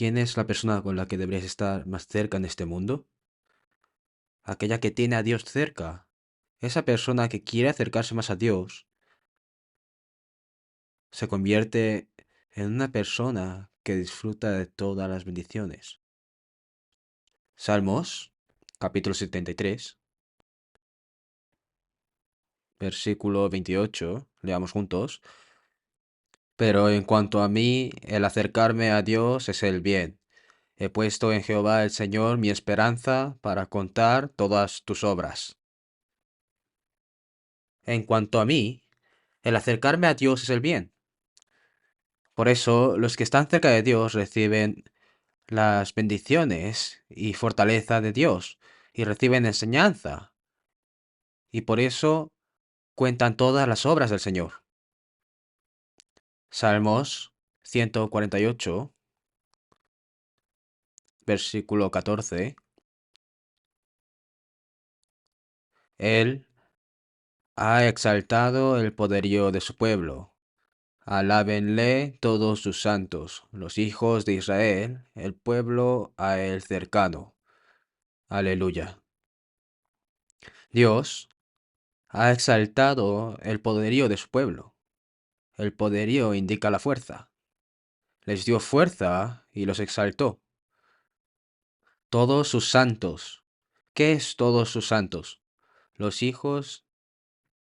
¿Quién es la persona con la que deberías estar más cerca en este mundo? Aquella que tiene a Dios cerca. Esa persona que quiere acercarse más a Dios se convierte en una persona que disfruta de todas las bendiciones. Salmos, capítulo 73, versículo 28, leamos juntos. Pero en cuanto a mí, el acercarme a Dios es el bien. He puesto en Jehová el Señor mi esperanza para contar todas tus obras. En cuanto a mí, el acercarme a Dios es el bien. Por eso, los que están cerca de Dios reciben las bendiciones y fortaleza de Dios y reciben enseñanza. Y por eso cuentan todas las obras del Señor. Salmos 148, versículo 14. Él ha exaltado el poderío de su pueblo. Alábenle todos sus santos, los hijos de Israel, el pueblo a él cercano. Aleluya. Dios ha exaltado el poderío de su pueblo. El poderío indica la fuerza. Les dio fuerza y los exaltó. Todos sus santos. ¿Qué es todos sus santos? Los hijos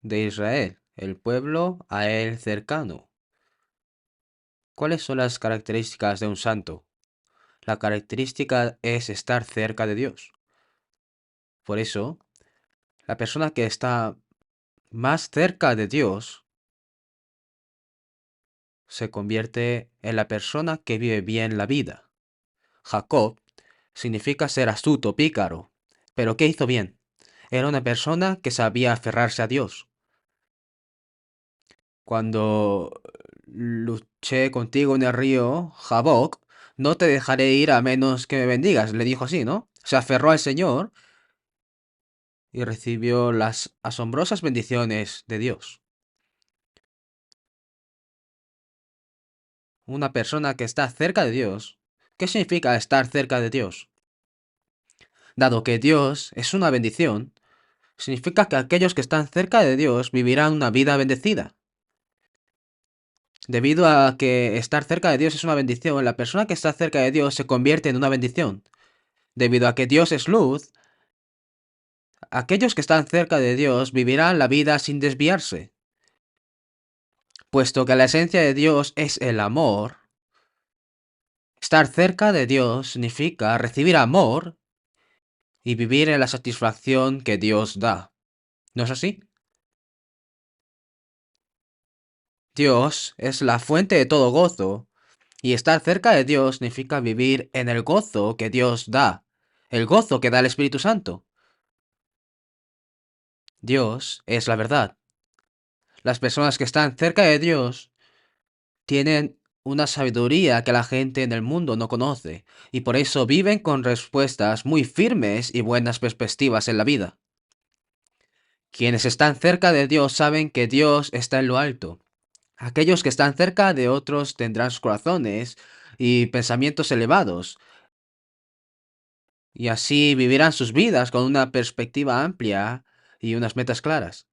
de Israel, el pueblo a él cercano. ¿Cuáles son las características de un santo? La característica es estar cerca de Dios. Por eso, la persona que está más cerca de Dios se convierte en la persona que vive bien la vida. Jacob significa ser astuto, pícaro. Pero ¿qué hizo bien? Era una persona que sabía aferrarse a Dios. Cuando luché contigo en el río Jaboc, no te dejaré ir a menos que me bendigas, le dijo así, ¿no? Se aferró al Señor y recibió las asombrosas bendiciones de Dios. Una persona que está cerca de Dios. ¿Qué significa estar cerca de Dios? Dado que Dios es una bendición, significa que aquellos que están cerca de Dios vivirán una vida bendecida. Debido a que estar cerca de Dios es una bendición, la persona que está cerca de Dios se convierte en una bendición. Debido a que Dios es luz, aquellos que están cerca de Dios vivirán la vida sin desviarse. Puesto que la esencia de Dios es el amor, estar cerca de Dios significa recibir amor y vivir en la satisfacción que Dios da. ¿No es así? Dios es la fuente de todo gozo, y estar cerca de Dios significa vivir en el gozo que Dios da, el gozo que da el Espíritu Santo. Dios es la verdad. Las personas que están cerca de Dios tienen una sabiduría que la gente en el mundo no conoce, y por eso viven con respuestas muy firmes y buenas perspectivas en la vida. Quienes están cerca de Dios saben que Dios está en lo alto. Aquellos que están cerca de otros tendrán corazones y pensamientos elevados, y así vivirán sus vidas con una perspectiva amplia y unas metas claras.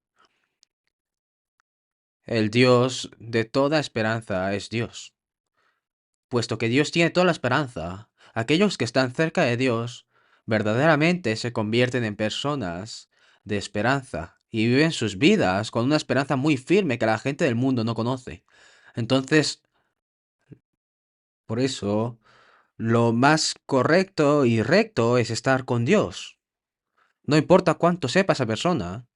El Dios de toda esperanza es Dios. Puesto que Dios tiene toda la esperanza, aquellos que están cerca de Dios verdaderamente se convierten en personas de esperanza y viven sus vidas con una esperanza muy firme que la gente del mundo no conoce. Entonces, por eso, lo más correcto y recto es estar con Dios. No importa cuánto sepa esa persona,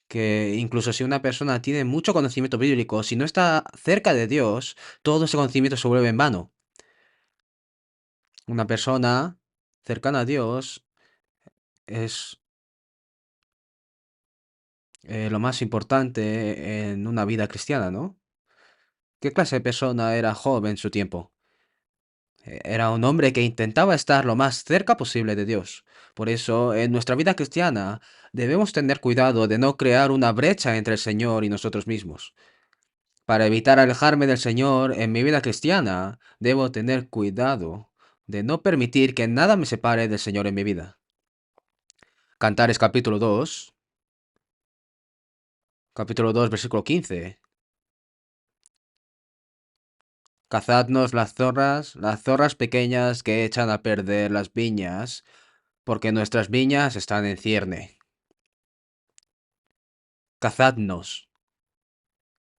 que incluso si una persona tiene mucho conocimiento bíblico, si no está cerca de Dios, todo ese conocimiento se vuelve en vano. Una persona cercana a Dios es lo más importante en una vida cristiana, ¿no? ¿Qué clase de persona era Job en su tiempo? Era un hombre que intentaba estar lo más cerca posible de Dios. Por eso, en nuestra vida cristiana, debemos tener cuidado de no crear una brecha entre el Señor y nosotros mismos. Para evitar alejarme del Señor en mi vida cristiana, debo tener cuidado de no permitir que nada me separe del Señor en mi vida. Cantares capítulo 2, versículo 15. Cazadnos las zorras pequeñas que echan a perder las viñas, porque nuestras viñas están en cierne. Cazadnos.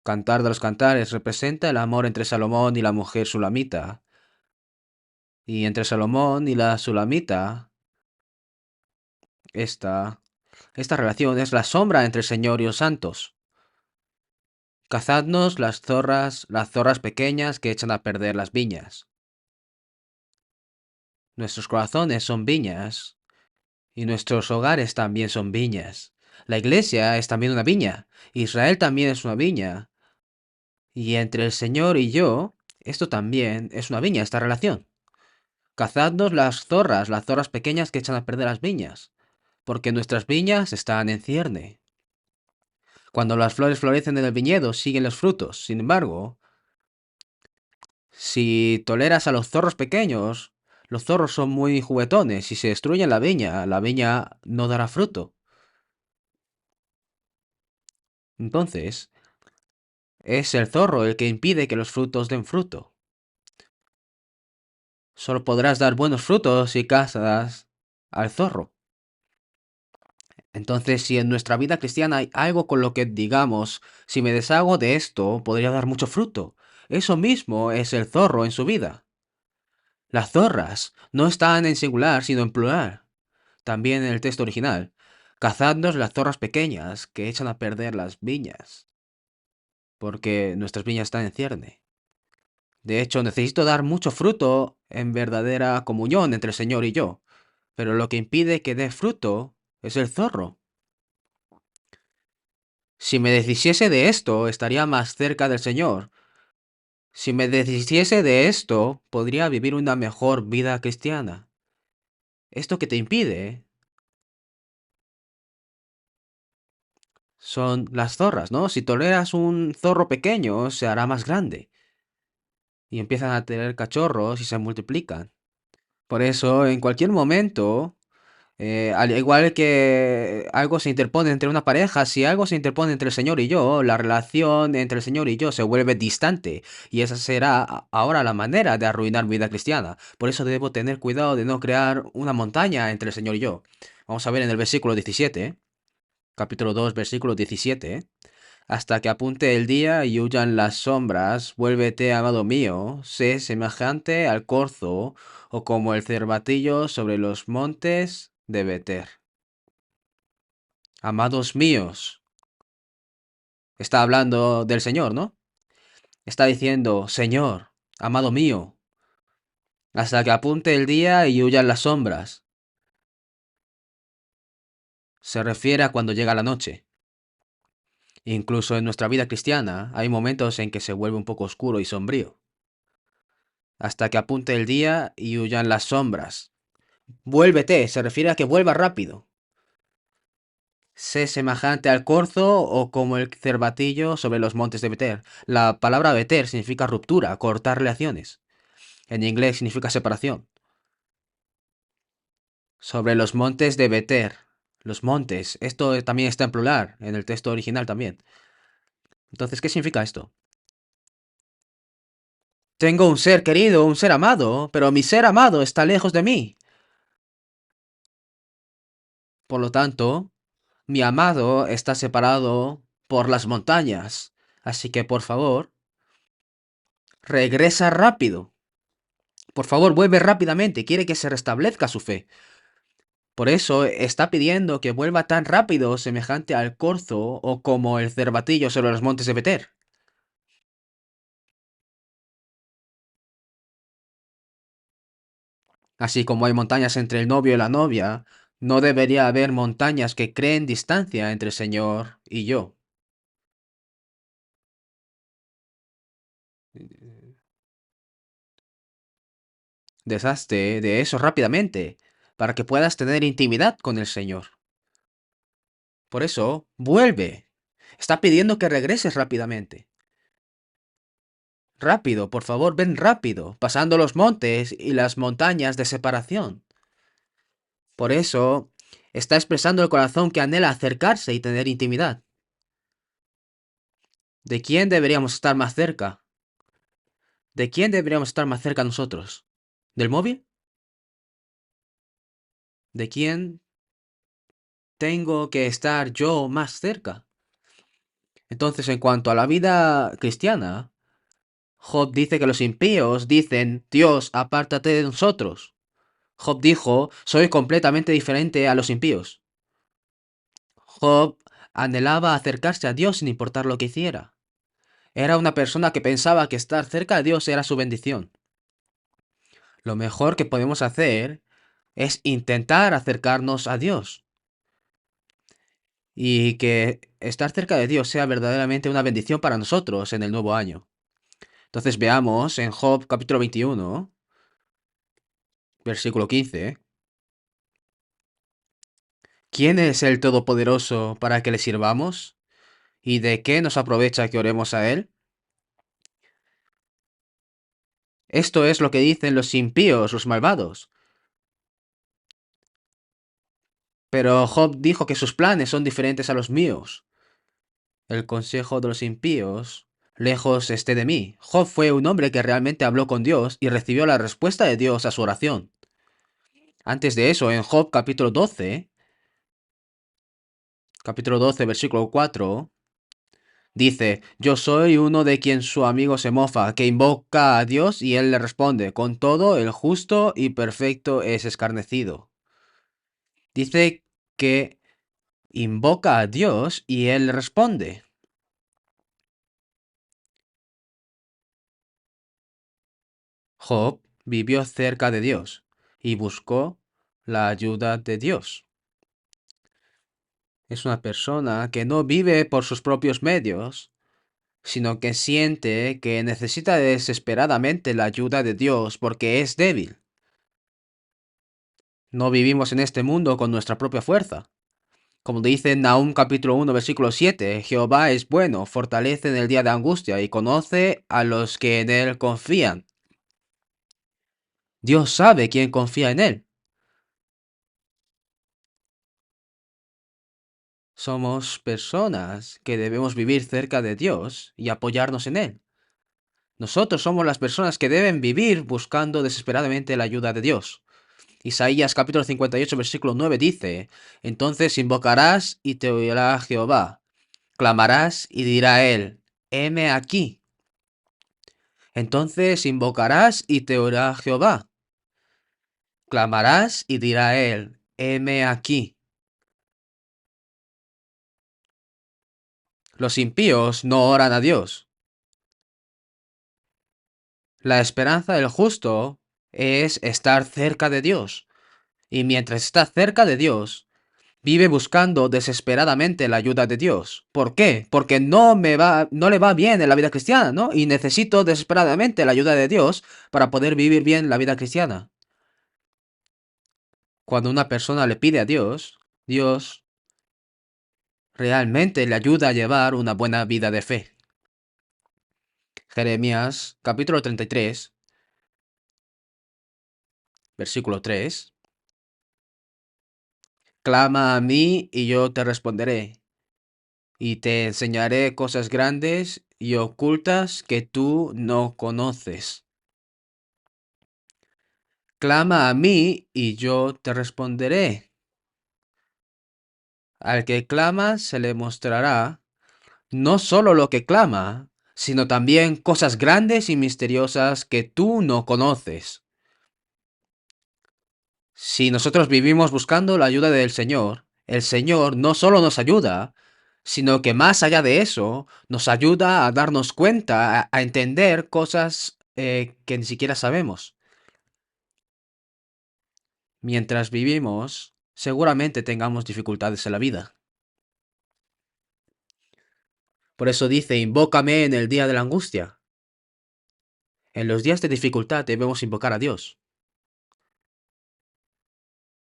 Cantar de los Cantares representa el amor entre Salomón y la mujer sulamita. Y entre Salomón y la sulamita, esta, esta relación es la sombra entre el Señor y los santos. Cazadnos las zorras pequeñas que echan a perder las viñas. Nuestros corazones son viñas y nuestros hogares también son viñas. La iglesia es también una viña. Israel también es una viña. Y entre el Señor y yo, esto también es una viña, esta relación. Cazadnos las zorras pequeñas que echan a perder las viñas, porque nuestras viñas están en cierne. Cuando las flores florecen en el viñedo, siguen los frutos. Sin embargo, si toleras a los zorros pequeños, los zorros son muy juguetones y se destruyen la viña no dará fruto. Entonces, es el zorro el que impide que los frutos den fruto. Solo podrás dar buenos frutos si cazas al zorro. Entonces, si en nuestra vida cristiana hay algo con lo que digamos, si me deshago de esto, podría dar mucho fruto. Eso mismo es el zorro en su vida. Las zorras no están en singular, sino en plural. También en el texto original. Cazadnos las zorras pequeñas que echan a perder las viñas, porque nuestras viñas están en cierne. De hecho, necesito dar mucho fruto en verdadera comunión entre el Señor y yo, pero lo que impide que dé fruto es el zorro. Si me deshiciese de esto, estaría más cerca del Señor. Si me deshiciese de esto, podría vivir una mejor vida cristiana. Esto que te impide son las zorras, ¿no? Si toleras un zorro pequeño, se hará más grande y empiezan a tener cachorros y se multiplican. Por eso, en cualquier momento, al igual que algo se interpone entre una pareja, si algo se interpone entre el Señor y yo, la relación entre el Señor y yo se vuelve distante. Y esa será ahora la manera de arruinar mi vida cristiana. Por eso debo tener cuidado de no crear una montaña entre el Señor y yo. Vamos a ver en el versículo 17, capítulo 2, versículo 17. Hasta que apunte el día y huyan las sombras, vuélvete, amado mío, sé semejante al corzo o como el cervatillo sobre los montes de Beter. Amados míos, está hablando del Señor, ¿no? Está diciendo, Señor, amado mío, hasta que apunte el día y huyan las sombras. Se refiere a cuando llega la noche. Incluso en nuestra vida cristiana hay momentos en que se vuelve un poco oscuro y sombrío. Hasta que apunte el día y huyan las sombras. Vuélvete, se refiere a que vuelva rápido. Sé semejante al corzo o como el cervatillo sobre los montes de Beter. La palabra Beter significa ruptura, cortar relaciones. En inglés significa separación. Sobre los montes de Beter. Los montes. Esto también está en plural, en el texto original también. Entonces, ¿qué significa esto? Tengo un ser querido, un ser amado, pero mi ser amado está lejos de mí. Por lo tanto, mi amado está separado por las montañas. Así que, por favor, regresa rápido. Por favor, vuelve rápidamente. Quiere que se restablezca su fe. Por eso está pidiendo que vuelva tan rápido, semejante al corzo o como el cervatillo sobre los montes de Beter. Así como hay montañas entre el novio y la novia, no debería haber montañas que creen distancia entre el Señor y yo. Deshazte de eso rápidamente, para que puedas tener intimidad con el Señor. Por eso, vuelve. Está pidiendo que regreses rápidamente. Rápido, por favor, ven rápido, pasando los montes y las montañas de separación. Por eso, está expresando el corazón que anhela acercarse y tener intimidad. ¿De quién deberíamos estar más cerca? ¿De quién deberíamos estar más cerca nosotros? ¿Del móvil? ¿De quién tengo que estar yo más cerca? Entonces, en cuanto a la vida cristiana, Job dice que los impíos dicen, Dios, apártate de nosotros. Job dijo, soy completamente diferente a los impíos. Job anhelaba acercarse a Dios sin importar lo que hiciera. Era una persona que pensaba que estar cerca de Dios era su bendición. Lo mejor que podemos hacer es intentar acercarnos a Dios y que estar cerca de Dios sea verdaderamente una bendición para nosotros en el nuevo año. Entonces veamos en Job capítulo 21, versículo 15. ¿Quién es el Todopoderoso para que le sirvamos? ¿Y de qué nos aprovecha que oremos a Él? Esto es lo que dicen los impíos, los malvados. Pero Job dijo que sus planes son diferentes a los míos. El consejo de los impíos, lejos esté de mí. Job fue un hombre que realmente habló con Dios y recibió la respuesta de Dios a su oración. Antes de eso, en Job capítulo 12, versículo 4, dice, yo soy uno de quien su amigo se mofa, que invoca a Dios y él le responde, con todo el justo y perfecto es escarnecido. Dice que invoca a Dios y él le responde. Job vivió cerca de Dios y buscó la ayuda de Dios. Es una persona que no vive por sus propios medios, sino que siente que necesita desesperadamente la ayuda de Dios porque es débil. No vivimos en este mundo con nuestra propia fuerza. Como dice en Nahum capítulo 1 versículo 7, Jehová es bueno, fortalece en el día de angustia y conoce a los que en él confían. Dios sabe quién confía en él. Somos personas que debemos vivir cerca de Dios y apoyarnos en él. Nosotros somos las personas que deben vivir buscando desesperadamente la ayuda de Dios. Isaías capítulo 58 versículo 9 dice, entonces invocarás y te oirá Jehová, clamarás y dirá él, heme aquí. Entonces invocarás y te oirá Jehová, clamarás y dirá él, heme aquí. Los impíos no oran a Dios. La esperanza del justo es estar cerca de Dios. Y mientras está cerca de Dios, vive buscando desesperadamente la ayuda de Dios. ¿Por qué? Porque no le va bien en la vida cristiana, ¿no? Y necesito desesperadamente la ayuda de Dios para poder vivir bien la vida cristiana. Cuando una persona le pide a Dios, Dios realmente le ayuda a llevar una buena vida de fe. Jeremías capítulo 33, versículo 3. Clama a mí y yo te responderé, y te enseñaré cosas grandes y ocultas que tú no conoces. Clama a mí y yo te responderé. Al que clama se le mostrará no solo lo que clama, sino también cosas grandes y misteriosas que tú no conoces. Si nosotros vivimos buscando la ayuda del Señor, el Señor no solo nos ayuda, sino que más allá de eso, nos ayuda a darnos cuenta, a entender cosas que ni siquiera sabemos. Mientras vivimos, seguramente tengamos dificultades en la vida. Por eso dice, invócame en el día de la angustia. En los días de dificultad debemos invocar a Dios.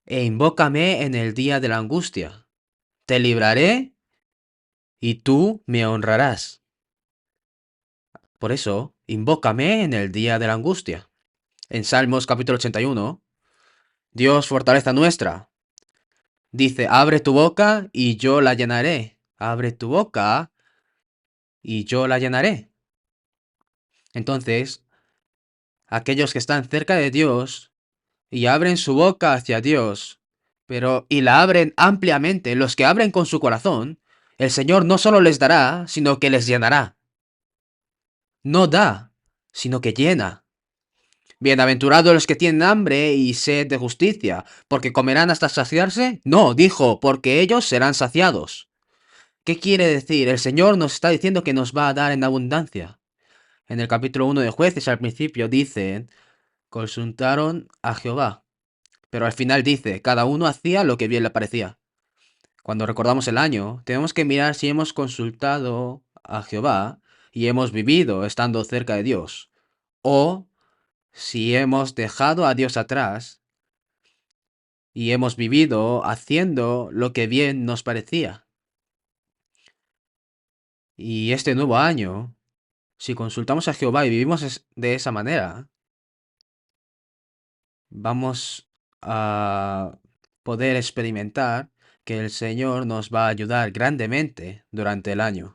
E invócame en el día de la angustia. Te libraré y tú me honrarás. Por eso, invócame en el día de la angustia. En Salmos capítulo 81, Dios fortaleza nuestra. Dice, abre tu boca y yo la llenaré. Abre tu boca y yo la llenaré. Entonces, aquellos que están cerca de Dios y abren su boca hacia Dios, y la abren ampliamente, los que abren con su corazón, el Señor no solo les dará, sino que les llenará. No da, sino que llena. Bienaventurados los que tienen hambre y sed de justicia, porque comerán hasta saciarse. No, dijo, porque ellos serán saciados. ¿Qué quiere decir? El Señor nos está diciendo que nos va a dar en abundancia. En el capítulo 1 de Jueces, al principio dice, consultaron a Jehová. Pero al final dice, cada uno hacía lo que bien le parecía. Cuando recordamos el año, tenemos que mirar si hemos consultado a Jehová y hemos vivido estando cerca de Dios, o si hemos dejado a Dios atrás y hemos vivido haciendo lo que bien nos parecía. Y este nuevo año, si consultamos a Jehová y vivimos de esa manera, vamos a poder experimentar que el Señor nos va a ayudar grandemente durante el año.